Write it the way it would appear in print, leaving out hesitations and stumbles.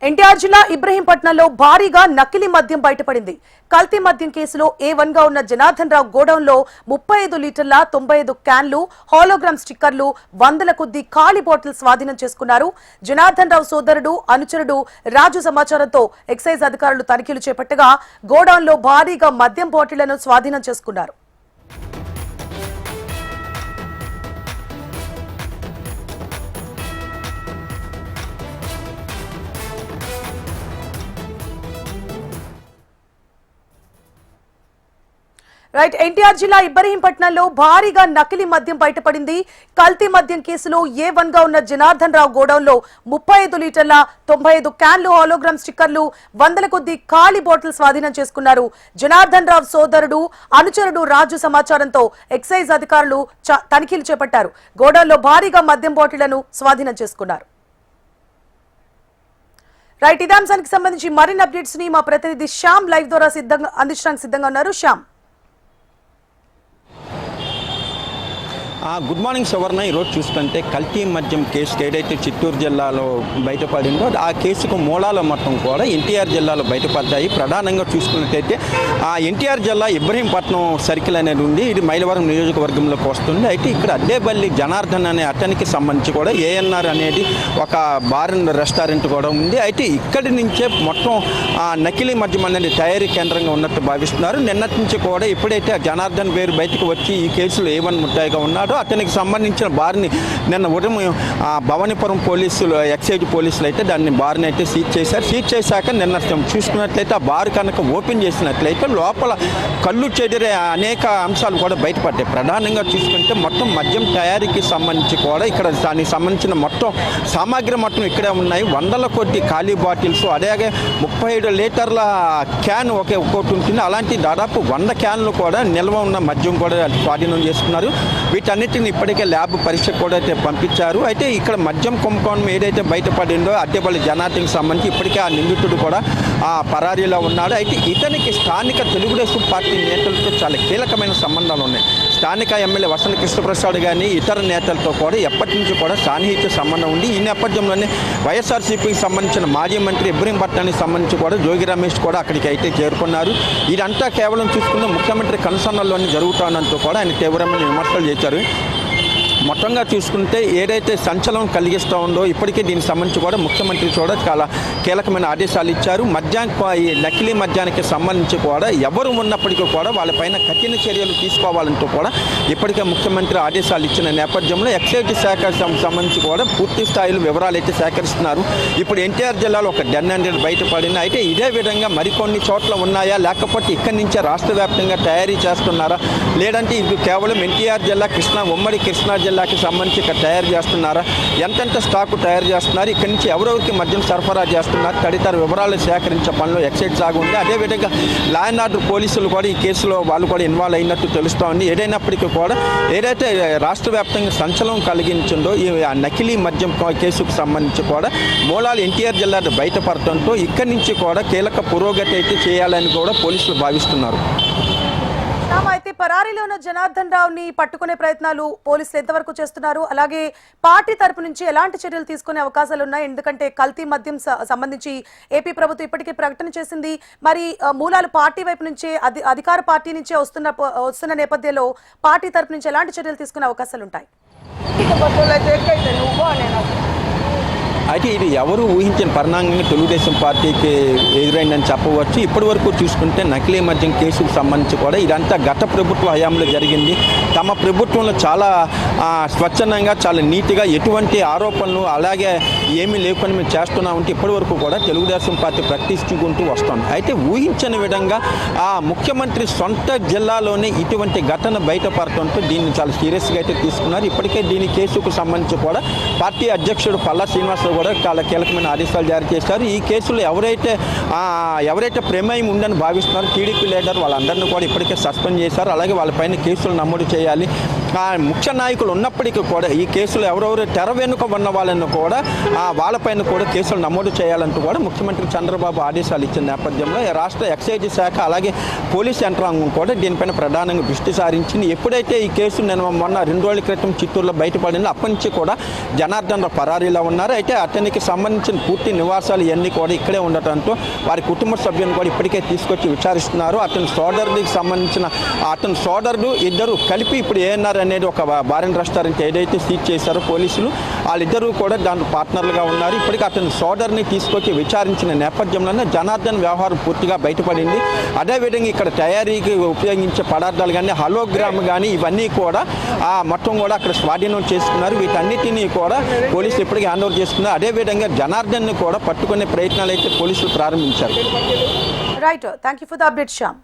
ఎన్టీఆర్ జిల్లా ఇబ్రహీంపట్నంలో భారీగా నకిలీ మద్యం బయటపడింది. కల్తీ మద్యం కేసులో A1 గా ఉన్న జనార్దన్ రావు గోడౌన్లో 35 లీటర్ల 95 క్యాన్లు, హాలోగ్రామ్ స్టిక్కర్లు, వందల కొద్ది ఖాళీ బాటిల్ స్వాధీనం చేసుకున్నారు. జనార్దన్ రావు సోదరుడు, అనుచరుడు రాజు సమాచారంతో ఎక్సైజ్ అధికారులు తనిఖీలు చేపట్టగా గోడౌన్లో భారీగా మద్యం బాటిళ్లను స్వాధీనం చేసుకున్నారు. రైట్, ఎన్టీఆర్ జిల్లా ఇబ్రహీంపట్నంలో భారీగా నకిలీ మద్యం బయటపడింది. కల్తీ మద్యం కేసులో A1 గా ఉన్న జనార్దన్ రావు గోడౌన్లో 35 లీటర్ల 95 క్యాన్లు, హాలోగ్రామ్ స్టిక్కర్లు, వందల కొద్ది ఖాళీ బాటిల్ స్వాధీనం చేసుకున్నారు. జనార్దన్ రావు సోదరుడు, అనుచరుడు రాజు సమాచారంతో ఎక్సైజ్ అధికారులు తనిఖీలు చేపట్టారు. గోడౌన్లో భారీగా మద్యం బాటిళ్లను స్వాధీనం చేసుకున్నారు. రైట్, ఇదే అంశానికి సంబంధించి మరిన్ని అప్డేట్స్ ని మా ప్రతినిధి శ్యామ్ లైవ్ ద్వారా అందించడానికి సిద్ధంగా ఉన్నారు. శ్యామ్, గుడ్ మార్నింగ్ సువర్ణ. ఈరోజు చూస్తుంటే కల్తీ మద్యం కేసుకి ఏదైతే చిత్తూరు జిల్లాలో బయటపడిందో ఆ కేసుకు మూలాలు మొత్తం కూడా ఎన్టీఆర్ జిల్లాలో బయటపడ్డాయి. ప్రధానంగా చూసుకున్నట్టయితే ఎన్టీఆర్ జిల్లా ఇబ్రహీంపట్నం సర్కిల్ అనేది ఉంది. ఇది మైలవరం నియోజకవర్గంలోకి వస్తుంది. అయితే ఇక్కడ అడ్డేపల్లి జనార్దన్ అనే అతనికి సంబంధించి కూడా ANR అనేది ఒక బార్ అండ్ రెస్టారెంట్ కూడా ఉంది. అయితే ఇక్కడి నుంచే మొత్తం నకిలీ మద్యం అనేది తయారీ కేంద్రంగా ఉన్నట్టు భావిస్తున్నారు. నిన్నటి నుంచి కూడా ఎప్పుడైతే జనార్దన్ పేరు బయటకు వచ్చి ఈ కేసులో A1 ముద్దాయిగా ఉన్నాడో అతనికి సంబంధించిన బార్ని నిన్న ఉదయం భవానీపురం పోలీసులు, ఎక్సైజ్ పోలీసులు అయితే దాన్ని బార్ని అయితే సీజ్ చేశారు. సీజ్ చేశాక నిన్న చూసుకున్నట్లయితే ఆ బార్ కనుక ఓపెన్ చేసినట్లయితే లోపల కళ్ళు చెదిరే అనేక అంశాలు కూడా బయటపడ్డాయి. ప్రధానంగా చూసుకుంటే మొత్తం మద్యం తయారీకి సంబంధించి కూడా ఇక్కడ దానికి సంబంధించిన మొత్తం సామాగ్రి మొత్తం ఇక్కడే ఉన్నాయి. వందల కొద్ది ఖాళీ బాటిల్స్, అలాగే 35 లీటర్ల క్యాన్ ఒక్కొక్కటి ఉంటుంది. అలాంటి దాదాపు 100 క్యాన్లు కూడా నిల్వ ఉన్న మద్యం కూడా స్వాధీనం చేసుకున్నారు. వీటన్నిటిని ఇప్పటికే ల్యాబ్ పరీక్ష కూడా అయితే పంపించారు. అయితే ఇక్కడ మద్యం కుంభకోణం ఏదైతే బయటపడిందో అడ్డేపల్లి జనార్దన్కి సంబంధించి ఇప్పటికే ఆ నిందితుడు కూడా పరారీలో ఉన్నాడు. అయితే ఇతనికి స్థానిక తెలుగుదేశం పార్టీ నేతలతో చాలా కీలకమైన సంబంధాలు ఉన్నాయి. స్థానిక ఎమ్మెల్యే వసంత కృష్ణప్రసాద్ కానీ ఇతర నేతలతో కూడా ఎప్పటి నుంచి కూడా సాన్నిహిత్య సంబంధం ఉంది. ఈ నేపథ్యంలోనే వైఎస్ఆర్సీపీకి సంబంధించిన మాజీ మంత్రి ఇబ్రహీంపట్నానికి సంబంధించి కూడా జోగి రమేష్ కూడా అక్కడికి అయితే చేరుకున్నారు. ఇదంతా కేవలం చూసుకున్న ముఖ్యమంత్రి కనుసన్నల్లోనే జరుగుతానంటూ కూడా ఆయన తీవ్రమైన విమర్శలు చేశారు. మొత్తంగా చూసుకుంటే ఏదైతే సంచలనం కలిగిస్తూ ఉందో ఇప్పటికే దీనికి సంబంధించి కూడా ముఖ్యమంత్రి కూడా చాలా కీలకమైన ఆదేశాలు ఇచ్చారు. ఈ నకిలీ మద్యానికి సంబంధించి కూడా ఎవరు ఉన్నప్పటికీ కూడా వాళ్ళపైన కఠిన చర్యలు తీసుకోవాలంటూ కూడా ఇప్పటికే ముఖ్యమంత్రి ఆదేశాలు ఇచ్చిన నేపథ్యంలో ఎక్సైజ్ శాఖ సంబంధించి కూడా పూర్తి స్థాయిలో వివరాలు అయితే సేకరిస్తున్నారు. ఇప్పుడు ఎన్టీఆర్ జిల్లాలో ఒక డెన్ అనేది బయటపడింది. అయితే ఇదే విధంగా మరికొన్ని చోట్ల ఉన్నాయా, లేకపోతే ఇక్కడి నుంచే రాష్ట్ర వ్యాప్తంగా తయారీ చేస్తున్నారా, లేదంటే ఇది కేవలం ఎన్టీఆర్ జిల్లా ఉమ్మడి కృష్ణా జిల్లాకి సంబంధించి ఇక్కడ తయారు చేస్తున్నారా, ఎంతెంత స్టాకు తయారు చేస్తున్నారు, ఇక్కడి నుంచి ఎవరెవరికి మద్యం సరఫరా చేస్తున్నారు తదితర వివరాలు సేకరించే పనిలో ఎక్సైజ్ సాగు ఉంది. అదేవిధంగా లా అండ్ ఆర్డర్ పోలీసులు కూడా ఈ కేసులో వాళ్ళు కూడా ఇన్వాల్వ్ అయినట్టు తెలుస్తూ ఉంది. ఏదైనప్పటికీ కూడా ఏదైతే రాష్ట్ర వ్యాప్తంగా సంచలనం కలిగించిందో ఈ నకిలీ మద్యం కేసుకు సంబంధించి కూడా మూలాలు ఎన్టీఆర్ జిల్లా బయటపడటంతో ఇక్కడి నుంచి కూడా కీలక పురోగతి అయితే చేయాలని కూడా పోలీసులు భావిస్తున్నారు. అయితే పరారీలో ఉన్న జనార్దన్ రావుని పట్టుకునే ప్రయత్నాలు పోలీసులు ఎంతవరకు చేస్తున్నారు, అలాగే పార్టీ తరపు నుంచి ఎలాంటి చర్యలు తీసుకునే అవకాశాలు ఉన్నాయి? ఎందుకంటే కల్తీ మద్యం సంబంధించి ఏపీ ప్రభుత్వం ఇప్పటికే ప్రకటన చేసింది. మరి మూలాలు పార్టీ వైపు నుంచే అధికార పార్టీ నుంచే వస్తున్న నేపథ్యంలో పార్టీ తరపు నుంచి ఎలాంటి చర్యలు తీసుకునే అవకాశాలు ఉంటాయి? అయితే ఇది ఎవరు ఊహించిన పరిణామంగా తెలుగుదేశం పార్టీకి ఎదురైందని చెప్పవచ్చు. ఇప్పటి వరకు చూసుకుంటే నకిలీ మద్యం కేసుకు సంబంధించి కూడా ఇదంతా గత ప్రభుత్వ హయాంలో జరిగింది. తమ ప్రభుత్వంలో చాలా స్వచ్ఛందంగా, చాలా నీట్గా ఎటువంటి ఆరోపణలు అలాగే ఏమీ లేకుండా మేము చేస్తున్నామంటే ఇప్పటి వరకు కూడా తెలుగుదేశం పార్టీ ప్రతిష్ఠించుకుంటూ వస్తుంది. అయితే ఊహించని విధంగా ముఖ్యమంత్రి సొంత జిల్లాలోనే ఇటువంటి ఘటన బయటపడటంతో దీన్ని చాలా సీరియస్గా అయితే తీసుకున్నారు. ఇప్పటికే దీని కేసుకు సంబంధించి కూడా పార్టీ అధ్యక్షుడు పల్లా శ్రీనివాసరావు కూడా చాలా కీలకమైన ఆదేశాలు జారీ చేశారు. ఈ కేసులో ఎవరైతే ప్రమేయం ఉందని భావిస్తున్నారో టీడీపీ లీడర్ వాళ్ళందరినీ కూడా ఇప్పటికే సస్పెండ్ చేశారు. అలాగే వాళ్ళపైన కేసులు నమోదు చేయాలి. ముఖ్య నాయకులు ఉన్నప్పటికీ కూడా ఈ కేసులు ఎవరెవరు తెర వెనుక ఉన్న వాళ్ళని కూడా వాళ్ళపైన కూడా కేసులు నమోదు చేయాలంటూ కూడా ముఖ్యమంత్రి చంద్రబాబు ఆదేశాలు ఇచ్చిన నేపథ్యంలో రాష్ట్ర ఎక్సైజ్ శాఖ అలాగే పోలీస్ యంత్రాంగం కూడా దీనిపైన ప్రధానంగా దృష్టి సారించింది. ఎప్పుడైతే ఈ కేసు నేను మొన్న 2 రోజుల క్రితం చిత్తూరులో బయటపడిందో అప్పటి నుంచి కూడా జనార్దన్ రావు పరారీలో ఉన్నారు. అయితే అతనికి సంబంధించిన పూర్తి నివాసాలు ఇవన్నీ కూడా ఇక్కడే ఉండటంతో వారి కుటుంబ సభ్యులను కూడా ఇప్పటికే తీసుకొచ్చి విచారిస్తున్నారు. అతని సోదరుడికి సంబంధించిన అతని సోదరుడు ఇద్దరు కలిపి ఇప్పుడు ఏఎన్ఆర్ అనేది ఒక బారెన్ రెస్టారెంట్ ఏదైతే సీజ్ చేశారో పోలీసులు వాళ్ళిద్దరూ కూడా దాంట్లో పార్ట్నర్లుగా ఉన్నారు. ఇప్పటికీ అతని సోదరుని తీసుకొచ్చి విచారించిన నేపథ్యంలోనే జనార్దన్ వ్యవహారం పూర్తిగా బయటపడింది. అదేవిధంగా ఇక్కడ తయారీకి ఉపయోగించే పదార్థాలు కానీ హలోగ్రామ్ కానీ ఇవన్నీ కూడా మొత్తం కూడా అక్కడ స్వాధీనం చేసుకున్నారు. వీటన్నిటినీ కూడా పోలీసులు ఇప్పటికీ హ్యాండ్ ఓవర్ చేసుకున్నారు. అదేవిధంగా జనార్దన్ని కూడా పట్టుకునే ప్రయత్నాలు అయితే పోలీసులు ప్రారంభించారు. Right, thank you for the update Shyam.